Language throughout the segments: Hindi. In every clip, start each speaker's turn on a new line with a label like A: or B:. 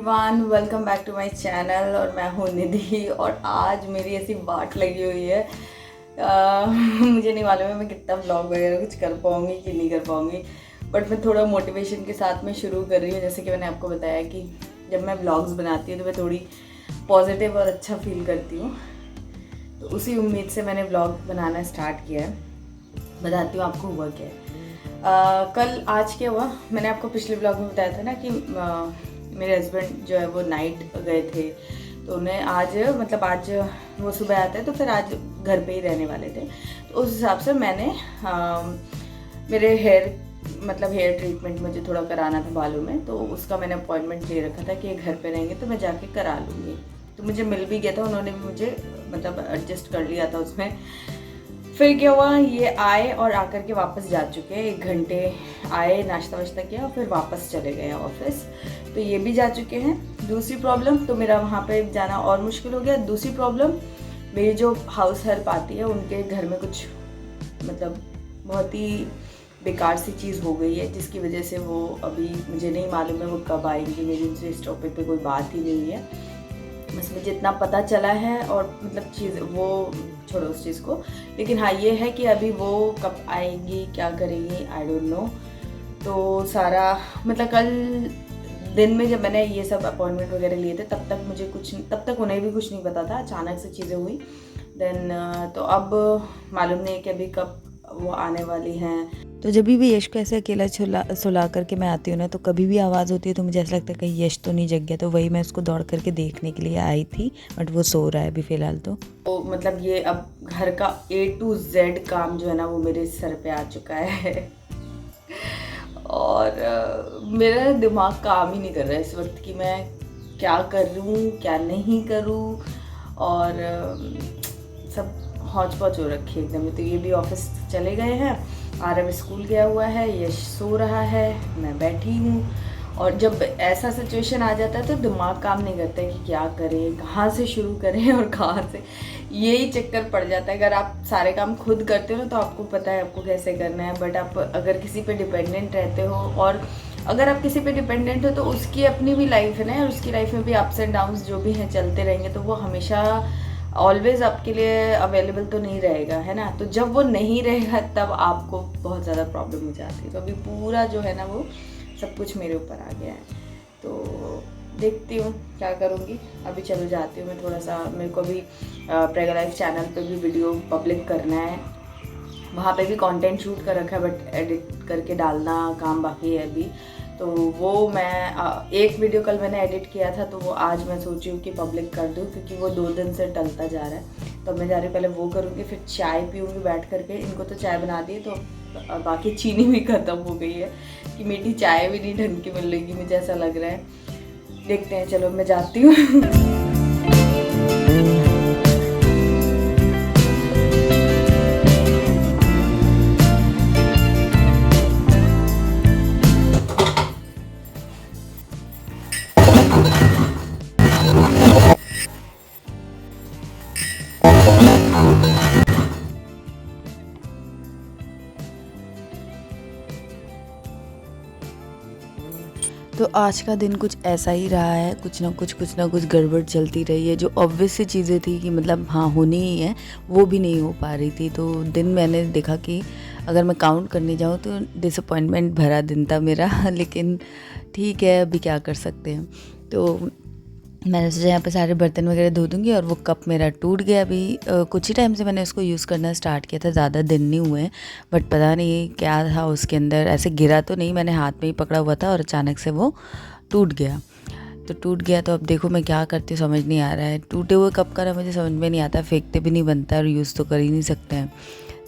A: Everyone, welcome back to my channel. और मैं हूँ निधि और आज मेरी ऐसी बाट लगी हुई है। मुझे नहीं मालूम है मैं कितना व्लॉग वगैरह कुछ कर पाऊँगी कि नहीं कर पाऊँगी, बट मैं थोड़ा मोटिवेशन के साथ में शुरू कर रही हूँ। जैसे कि मैंने आपको बताया कि जब मैं व्लॉग्स बनाती हूँ तो मैं थोड़ी पॉजिटिव और अच्छा फील करती हूँ, तो उसी उम्मीद से मैंने व्लॉग बनाना स्टार्ट किया है। बताती हूँ आपको हुआ क्या है। कल आज क्या हुआ, मैंने आपको पिछले ब्लॉग में बताया था ना कि मेरे हस्बैंड जो है वो नाइट गए थे, तो उन्हें आज आज वो सुबह आते हैं तो फिर आज घर पे ही रहने वाले थे। तो उस हिसाब से मैंने मेरे हेयर ट्रीटमेंट मुझे थोड़ा कराना था बालों में, तो उसका मैंने अपॉइंटमेंट ले रखा था कि ये घर पे रहेंगे तो मैं जाके करा लूँगी। तो मुझे मिल भी गया था, उन्होंने भी मुझे एडजस्ट कर लिया था उसमें। फिर क्या हुआ, ये आए और आकर के वापस जा चुके हैं। 1 घंटे आए, नाश्ता वाश्ता किया और फिर वापस चले गए ऑफिस, तो ये भी जा चुके हैं। दूसरी प्रॉब्लम तो मेरा वहाँ पे जाना और मुश्किल हो गया। दूसरी प्रॉब्लम, मेरी जो हाउस हेल्प आती है उनके घर में कुछ बहुत ही बेकार सी चीज़ हो गई है, जिसकी वजह से वो अभी मुझे नहीं मालूम है वो कब आएंगी। मेरी उनसे इस टॉपिक पे कोई बात ही नहीं है। बस मुझे इतना पता चला है और चीज़ वो छोड़ो उस चीज़ को, लेकिन हाँ ये है कि अभी वो कब आएंगी क्या करेंगी आई डोंट नो। तो सारा कल दिन में जब मैंने ये सब अपॉइंटमेंट वगैरह लिए थे तब तक उन्हें भी कुछ नहीं पता था। अचानक से चीज़ें हुई देन, तो अब मालूम नहीं है कि अभी कब वो आने वाली हैं।
B: तो जब भी यश को ऐसे अकेला सुला करके मैं आती हूँ ना, तो कभी भी आवाज़ होती है तो मुझे ऐसा लगता है कहीं यश तो नहीं जग गया। तो वही मैं उसको दौड़ करके देखने के लिए आई थी, बट वो सो रहा है अभी फ़िलहाल। तो
A: ये अब घर का A to Z काम जो है ना वो मेरे सर पे आ चुका है और मेरा दिमाग काम ही नहीं कर रहा है इस वक्त कि मैं क्या करूँ क्या नहीं करूँ, और सब हौच पौच हो रखी है एकदम। तो ये भी ऑफिस चले गए हैं, आरव स्कूल गया हुआ है, यश सो रहा है, मैं बैठी हूँ। और जब ऐसा सिचुएशन आ जाता है तो दिमाग काम नहीं करता है कि क्या करें, कहाँ से शुरू करें और कहाँ से, यही चक्कर पड़ जाता है। अगर आप सारे काम खुद करते हो ना तो आपको पता है आपको कैसे करना है, बट आप अगर किसी पे डिपेंडेंट रहते हो, और अगर आप किसी पे डिपेंडेंट हो तो उसकी अपनी भी लाइफ है ना, और उसकी लाइफ में भी अप्स एंड डाउन्स जो भी हैं चलते रहेंगे, तो वो हमेशा ऑलवेज आपके लिए अवेलेबल तो नहीं रहेगा, है ना। तो जब वो नहीं रहेगा तब आपको बहुत ज़्यादा प्रॉब्लम हो जाती है। तो अभी पूरा जो है ना वो सब कुछ मेरे ऊपर आ गया है, तो देखती हूँ क्या करूँगी। अभी चलो जाती हूँ मैं, थोड़ा सा मेरे को भी प्रेगा लाइफ चैनल पे भी वीडियो पब्लिक करना है, वहाँ पे भी कंटेंट शूट कर रखा है, बट एडिट करके डालना काम बाकी है अभी। तो वो मैं एक वीडियो कल मैंने एडिट किया था, तो वो आज मैं सोची हूँ कि पब्लिक कर दूँ, क्योंकि वो 2 दिन से टलता जा रहा है। तो मैं जा रही हूँ, पहले वो करूँगी, फिर चाय पीऊँगी बैठ करके। इनको तो चाय बना दी, तो बाकी चीनी भी ख़त्म हो गई है कि मीठी चाय भी नहीं ढंग की मिल रही, मुझे ऐसा लग रहा है। देखते हैं, चलो मैं जाती हूँ
B: तो आज का दिन कुछ ऐसा ही रहा है, कुछ ना कुछ गड़बड़ चलती रही है। जो ऑब्वियस सी चीज़ें थी कि हाँ होनी ही है, वो भी नहीं हो पा रही थी। तो दिन मैंने देखा कि अगर मैं काउंट करने जाऊँ तो डिसअपॉइंटमेंट भरा दिन था मेरा लेकिन ठीक है, अभी क्या कर सकते हैं। तो मैंने सोचा यहाँ पे सारे बर्तन वगैरह धो दूँगी, और वो कप मेरा टूट गया। अभी कुछ ही टाइम से मैंने उसको यूज़ करना स्टार्ट किया था, ज़्यादा दिन नहीं हुए हैं, बट पता नहीं क्या था उसके अंदर। ऐसे गिरा तो नहीं, मैंने हाथ में ही पकड़ा हुआ था और अचानक से वो टूट गया। तो अब देखो मैं क्या करती हूँ समझ नहीं आ रहा है। टूटे हुए कप का ना मुझे समझ में नहीं आता, फेंकते भी नहीं बनता और यूज़ तो कर ही नहीं सकते हैं।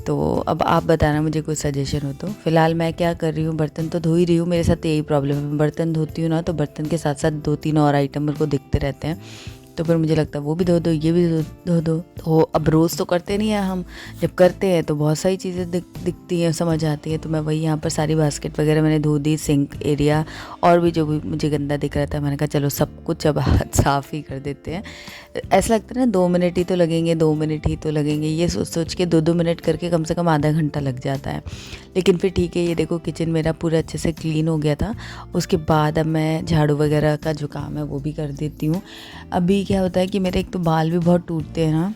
B: तो अब आप बताना मुझे कोई सजेशन हो तो। फ़िलहाल मैं क्या कर रही हूँ, बर्तन तो धो ही रही हूँ। मेरे साथ यही प्रॉब्लम है, बर्तन धोती हूँ ना तो बर्तन के साथ साथ 2-3 और आइटम मेरे को दिखते रहते हैं। तो फिर मुझे लगता है वो भी धो दो, ये भी धो दो। तो अब रोज़ तो करते नहीं हैं हम, जब करते हैं तो बहुत सारी चीज़ें दिखती हैं, समझ आती है। तो मैं वही यहाँ पर सारी बास्केट वगैरह मैंने धो दी, सिंक एरिया और भी जो भी मुझे गंदा दिख रहा था, मैंने कहा चलो सब कुछ अब हाथ साफ़ ही कर देते हैं। ऐसा लगता है ना 2 मिनट ही तो लगेंगे, 2 मिनट ही तो लगेंगे, ये सोच सोच के 2-2 मिनट करके कम से कम आधा घंटा लग जाता है। लेकिन फिर ठीक है, ये देखो किचन मेरा पूरा अच्छे से क्लीन हो गया था। उसके बाद अब मैं झाड़ू वगैरह का जो काम है वो भी कर देती हूँ। अभी क्या होता है कि मेरे एक तो बाल भी बहुत टूटते हैं ना,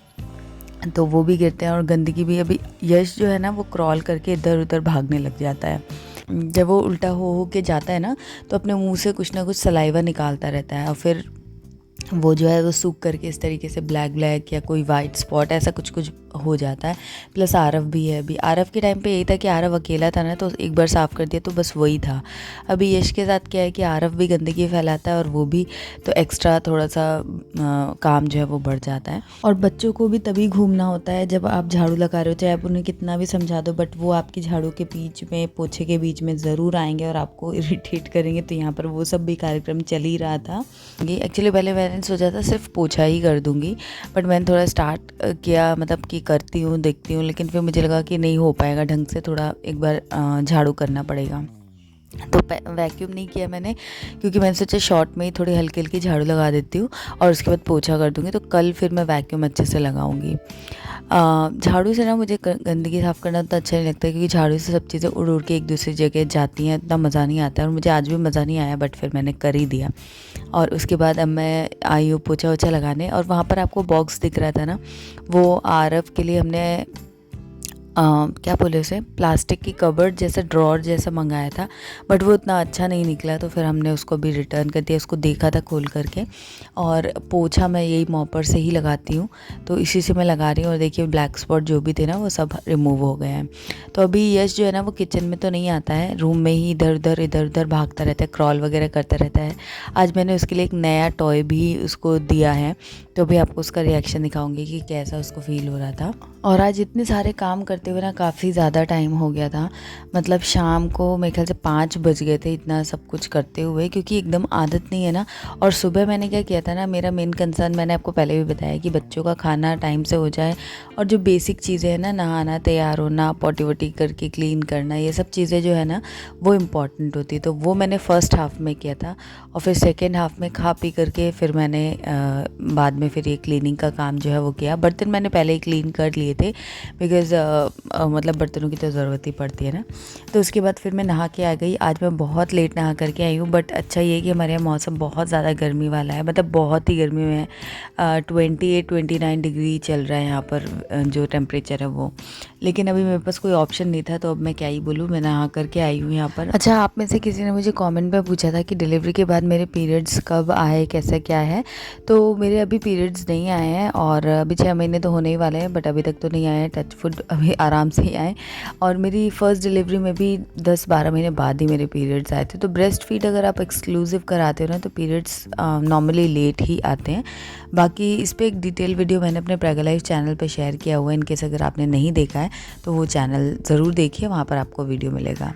B: तो वो भी गिरते हैं और गंदगी भी। अभी यश जो है ना वो क्रॉल करके इधर उधर भागने लग जाता है। जब वो उल्टा हो के जाता है ना तो अपने मुंह से कुछ ना कुछ सलाइवा निकालता रहता है और फिर वो जो है वो सूख करके इस तरीके से ब्लैक ब्लैक या कोई वाइट स्पॉट ऐसा कुछ कुछ हो जाता है। प्लस आरव भी है। अभी आरव के टाइम पे यही था कि आरव अकेला था ना, तो एक बार साफ़ कर दिया तो बस वही था। अभी यश के साथ क्या है कि आरव भी गंदगी फैलाता है और वो भी, तो एक्स्ट्रा थोड़ा सा काम जो है वो बढ़ जाता है। और बच्चों को भी तभी घूमना होता है जब आप झाड़ू लगा रहे हो, चाहे आप उन्हें कितना भी समझा दो, बट वो आपकी झाड़ू के बीच में, पोछे के बीच में ज़रूर आएंगे और आपको इरिटेट करेंगे। तो यहाँ पर वो सब भी कार्यक्रम चल ही रहा था। एक्चुअली पहले मैंने सोचा था सिर्फ पोछा ही कर दूंगी, बट मैंने थोड़ा स्टार्ट किया, मतलब कि करती हूँ देखती हूँ, लेकिन फिर मुझे लगा कि नहीं हो पाएगा ढंग से, थोड़ा एक बार झाड़ू करना पड़ेगा। तो वैक्यूम नहीं किया मैंने, क्योंकि मैंने सोचा शॉर्ट में ही थोड़ी हल्की हल्की झाड़ू लगा देती हूँ और उसके बाद पोछा कर दूँगी। तो कल फिर मैं वैक्यूम अच्छे से लगाऊंगी। झाड़ू से ना मुझे गंदगी साफ़ करना तो अच्छा नहीं लगता, क्योंकि झाड़ू से सब चीज़ें उड़ उड़ के एक दूसरी जगह जाती हैं, इतना मज़ा नहीं आता है। और मुझे आज भी मज़ा नहीं आया, बट फिर मैंने कर ही दिया। और उसके बाद अब मैं आई हूँ पोछा वोछा लगाने। और वहाँ पर आपको बॉक्स दिख रहा था ना, वो आरव के लिए हमने क्या बोले उसे, प्लास्टिक की कबर्ड जैसा ड्रॉर जैसा मंगाया था, बट वो इतना अच्छा नहीं निकला। तो फिर हमने उसको भी रिटर्न कर दिया। उसको देखा था खोल करके। और पोछा मैं यही मॉपर से ही लगाती हूँ, तो इसी से मैं लगा रही हूँ। और देखिए ब्लैक स्पॉट जो भी थे ना वो सब रिमूव हो गए हैं। तो अभी यश जो है ना वो किचन में तो नहीं आता है, रूम में ही इधर उधर भागता रहता है, क्रॉल वगैरह करता रहता है। आज मैंने उसके लिए एक नया टॉय भी उसको दिया है, तो भी आपको उसका रिएक्शन दिखाऊंगी कि कैसा उसको फील हो रहा था। और आज इतने सारे काम करते हुए ना काफ़ी ज़्यादा टाइम हो गया था, मतलब शाम को मेरे ख्याल से 5 बज गए थे इतना सब कुछ करते हुए, क्योंकि एकदम आदत नहीं है ना। और सुबह मैंने क्या किया था ना, मेरा मेन कंसर्न मैंने आपको पहले भी बताया कि बच्चों का खाना टाइम से हो जाए, और जो बेसिक चीज़ें हैं ना, नहाना, तैयार होना, पॉटी वोटी करके क्लीन करना, ये सब चीज़ें जो है ना वो इम्पॉर्टेंट होती है। तो वो मैंने फ़र्स्ट हाफ़ में किया था, और फिर सेकेंड हाफ़ में खा पी करके फिर मैंने बाद में फिर ये क्लीनिंग का काम जो है वो किया। बर्तन मैंने पहले ही क्लीन कर लिए थे, बिकॉज़ मतलब बर्तनों की तो ज़रूरत ही पड़ती है ना। तो उसके बाद फिर मैं नहा के आ गई। आज मैं बहुत लेट नहा करके आई हूँ, बट अच्छा ये है कि हमारे यहाँ मौसम बहुत ज़्यादा गर्मी वाला है, मतलब बहुत ही गर्मी में 28-29 डिग्री चल रहा है यहाँ पर जो टेम्परेचर है वो। लेकिन अभी मेरे पास कोई ऑप्शन नहीं था, तो अब मैं क्या ही बोलूँ, मैं नहा करके आई हूँ यहाँ पर। अच्छा, आप में से किसी ने मुझे कमेंट में पूछा था कि डिलीवरी के बाद मेरे पीरियड्स कब आए, कैसा क्या है। तो मेरे अभी पीरियड्स नहीं आए हैं, और अभी 6 महीने तो होने ही वाले हैं, बट अभी तक तो नहीं आए हैं, टच फुड अभी आराम से ही आए। और मेरी फ़र्स्ट डिलीवरी में भी 10-12 महीने बाद ही मेरे पीरियड्स आए थे। तो ब्रेस्ट फीड अगर आप एक्सक्लूसिव कराते हो ना, तो पीरियड्स नॉर्मली लेट ही आते हैं। बाकी इस पर एक डिटेल वीडियो मैंने अपने प्रेगा लाइफ चैनल पे शेयर किया हुआ है, इनकेस अगर आपने नहीं देखा है तो वो चैनल ज़रूर देखिए, वहाँ पर आपको वीडियो मिलेगा।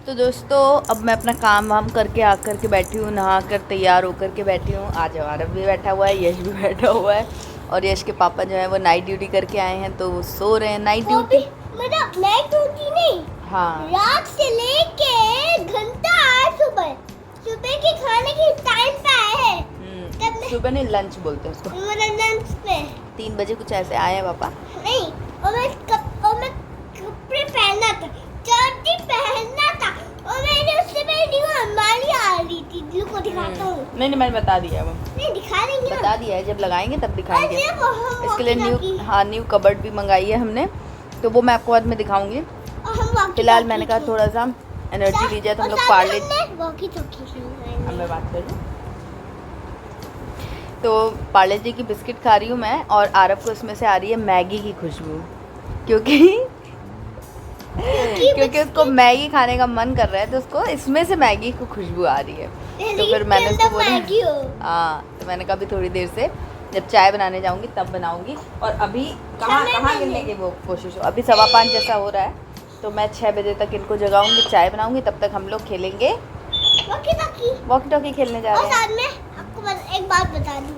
A: तो दोस्तों, अब मैं अपना काम वाम करके आ कर के बैठी हूँ, नहा कर तैयार होकर के बैठी हूँ। आज आरव भी बैठा हुआ है, यश भी बैठा हुआ है, और यश के पापा जो है वो नाइट ड्यूटी करके आए हैं, तो वो सो रहे हैं। नाइट ड्यूटी
C: मतलब नाइट ड्यूटी नहीं,
A: हाँ,
C: रात से लेके घंटा आज सुबह के खाने के टाइम पे आए हैं।
A: सुबह नहीं, लंच बोलते हैं उसको,
C: मतलब लंच पे
A: 3 बजे कुछ ऐसे आए हैं पापा।
C: नहीं, और मैं कपड़े पहनना था, जर्सी पहनना था, और मैंने उससे पहले हमारी आ रही थी, को दिखाता हूँ।
A: नहीं, मैंने बता दिया है वो,
C: नहीं दिखा देंगे ना,
A: बता दिया है, जब लगाएंगे तब दिखाएंगे।
C: अरे
A: इसके लिए न्यू कबर्ड भी मंगाई है हमने, तो वो मैं आपको बाद में दिखाऊंगी। फिलहाल मैंने कहा थोड़ा सा एनर्जी ली जाए, तो हम लोग पार्ले, अब मैं बात कर लूँ, तो पार्ले जी की बिस्किट खा रही हूँ मैं, और आरव को इसमें से आ रही है मैगी की खुशबू, क्योंकि उसको मैगी खाने का मन कर रहा है, तो उसको इसमें से मैगी की खुशबू आ रही है। तो फिर मैंने उसको बोला, हाँ, तो मैंने कहा अभी थोड़ी देर से जब चाय बनाने जाऊंगी तब बनाऊंगी। और अभी कहाँ गिरने की वो कोशिश हो, अभी 5:15 जैसा हो रहा है, तो मैं 6 बजे तक इनको जगाऊंगी, चाय बनाऊंगी, तब तक हम लोग खेलेंगे वॉकी टॉकी खेलने जा रहे हैं।
C: और साथ में आपको एक बात बता दूं,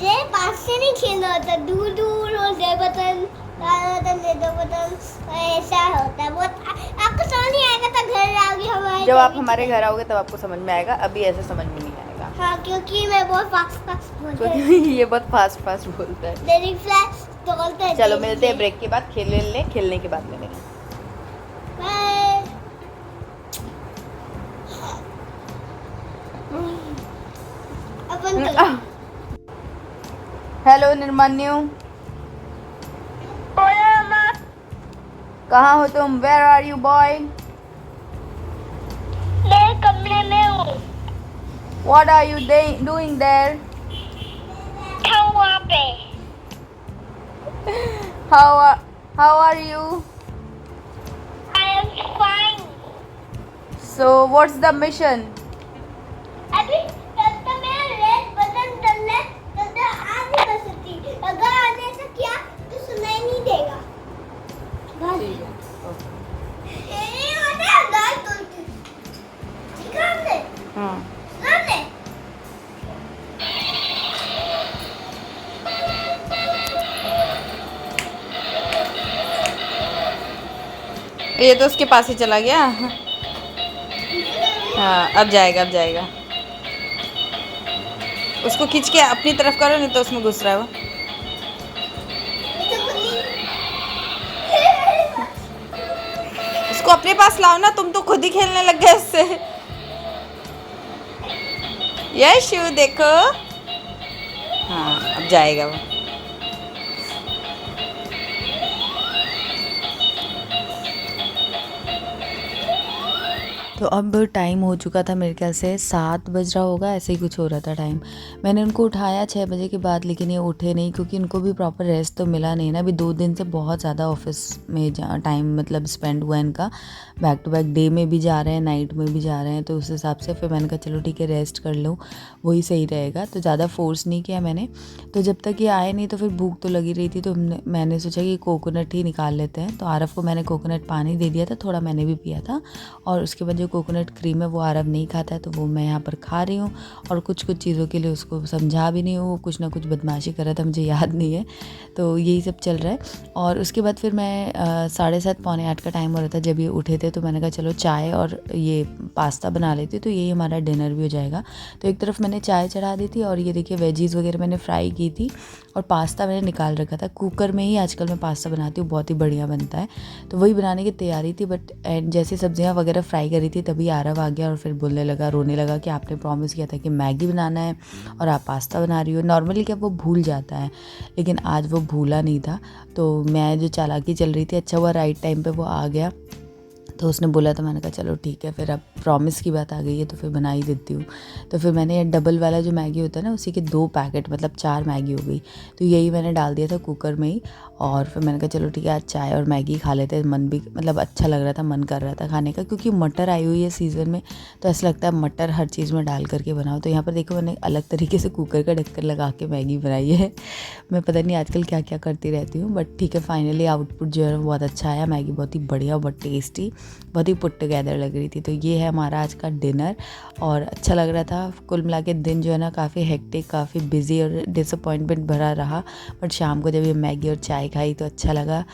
C: ये पास से नहीं खेलना होता, दूर दूर और दे बटन, बटन दे दो बटन, ऐसा होता है। बहुत आपको समझ नहीं आएगा तो घर आओगे हमारे।
A: जब आप हमारे घर आओगे तब आपको समझ में आएगा, अभी ऐसे समझ में नहीं आएगा।
C: हाँ, क्योंकि मैं बहुत फास्ट फास्ट बोलता हूँ।
A: क्योंकि ये बहुत फास्ट फास्ट बोलता है।
C: मेरी फ्लैश दौड़ता है।
A: चलो मिलते हैं ब्रेक के बाद, खेल ले, खेलने के बाद मिलेंगे।
C: बाय। अपन तो
A: हेलो निर्मान्यू, कहाँ हो तुम? Where are you boy?
C: मैं कमरे में हूँ।
A: What are you doing there?
C: वहाँ पे।
A: How are you?
C: I am fine.
A: So what's the mission?
C: अभी तब तक मैं रेड बटन दलने तब आ नहीं कर सकती। अगर आने से किया तो सुनाई नहीं देगा। बस। ये होता है गाय तोड़ती। ठीक है हमने?
A: हाँ।
C: हमने?
A: ये तो उसके पास ही चला गया। हाँ, अब जाएगा, अब जाएगा। उसको खींच के अपनी तरफ करो, नहीं तो उसमें घुस रहा है वो। उसको अपने पास लाओ ना, तुम तो खुद ही खेलने लग गए उससे। यशु देखो। हाँ, अब जाएगा वो।
B: तो अब टाइम हो चुका था, मेरे ख्याल से 7 बज रहा होगा, ऐसे ही कुछ हो रहा था टाइम। मैंने उनको उठाया 6 बजे के बाद, लेकिन ये उठे नहीं क्योंकि इनको भी प्रॉपर रेस्ट तो मिला नहीं ना। अभी 2 दिन से बहुत ज़्यादा ऑफिस में टाइम मतलब स्पेंड हुआ इनका, बैक टू बैक डे में भी जा रहे हैं, नाइट में भी जा रहे हैं। तो उस हिसाब से फिर मैंने कहा चलो ठीक है रेस्ट कर लूँ, वही सही रहेगा। तो ज़्यादा फोर्स नहीं किया मैंने। तो जब तक ये आए नहीं तो फिर भूख तो लगी रही थी, तो मैंने सोचा कि कोकोनट ही निकाल लेते हैं। तो आरव को मैंने कोकोनट पानी दे दिया था, थोड़ा मैंने भी पिया था। और उसके बाद जो कोकोनट क्रीम है वो आरव नहीं खाता है, तो वो मैं यहाँ पर खा रही हूँ। और कुछ कुछ चीज़ों के लिए उसको समझा भी नहीं हूँ, कुछ ना कुछ बदमाशी कर रहा था, मुझे याद नहीं है। तो यही सब चल रहा है। और उसके बाद फिर मैं 7:30 पौने 8 का टाइम हो रहा था जब ये उठे थे। तो मैंने कहा चलो चाय और ये पास्ता बना लेते, तो यही हमारा डिनर भी हो जाएगा। तो एक तरफ मैंने चाय चढ़ा दी थी और ये देखिए वेजीज़ वगैरह मैंने फ्राई की थी, और पास्ता मैंने निकाल रखा था। कुकर में ही आजकल मैं पास्ता बनाती हूँ, बहुत ही बढ़िया बनता है। तो वही बनाने की तैयारी थी, बट जैसे सब्जियां वगैरह फ्राई करी थी तभी आरव आ गया और फिर बोलने लगा, रोने लगा कि आपने प्रॉमिस किया था कि मैगी बनाना है और आप पास्ता बना रही हो। नॉर्मली क्या वो भूल जाता है, लेकिन आज वो भूला नहीं था। तो मैं जो चालाकी चल रही थी, अच्छा हुआ राइट टाइम पे वो आ गया। तो उसने बोला, तो मैंने कहा चलो ठीक है, फिर अब प्रॉमिस की बात आ गई है तो फिर बना ही देती हूँ। तो फिर मैंने डबल वाला जो मैगी होता है ना, उसी के 2 पैकेट मतलब 4 मैगी हो गई। तो यही मैंने डाल दिया था कुकर में ही। और फिर मैंने कहा चलो ठीक है आज चाय और मैगी खा लेते हैं। मन भी मतलब अच्छा लग रहा था, मन कर रहा था खाने का, क्योंकि मटर आई हुई है सीज़न में, तो ऐसा लगता है मटर हर चीज़ में डाल करके बनाओ। तो यहाँ पर देखो मैंने अलग तरीके से कुकर का ढक्कन लगा के मैगी बनाई है। मैं पता नहीं आजकल क्या क्या करती रहती हूँ, बट ठीक है फाइनली आउटपुट जो है बहुत अच्छा आया। मैगी बहुत ही बढ़िया, बहुत टेस्टी, बहुत ही पुट टुगेदर लग रही थी। तो ये है हमारा आज का डिनर और अच्छा लग रहा था। कुल मिला के दिन जो है ना काफ़ी हेक्टिक, काफ़ी बिजी और डिसअपॉइंटमेंट भरा रहा, बट शाम को जब ये मैगी और चाय खाई तो अच्छा लगा।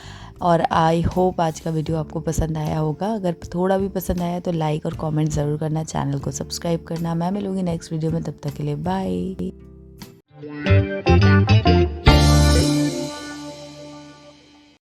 B: और आई होप आज का वीडियो आपको पसंद आया होगा। अगर थोड़ा भी पसंद आया तो लाइक और कमेंट ज़रूर करना, चैनल को सब्सक्राइब करना। मैं मिलूँगी नेक्स्ट वीडियो में, तब तक के लिए बाय।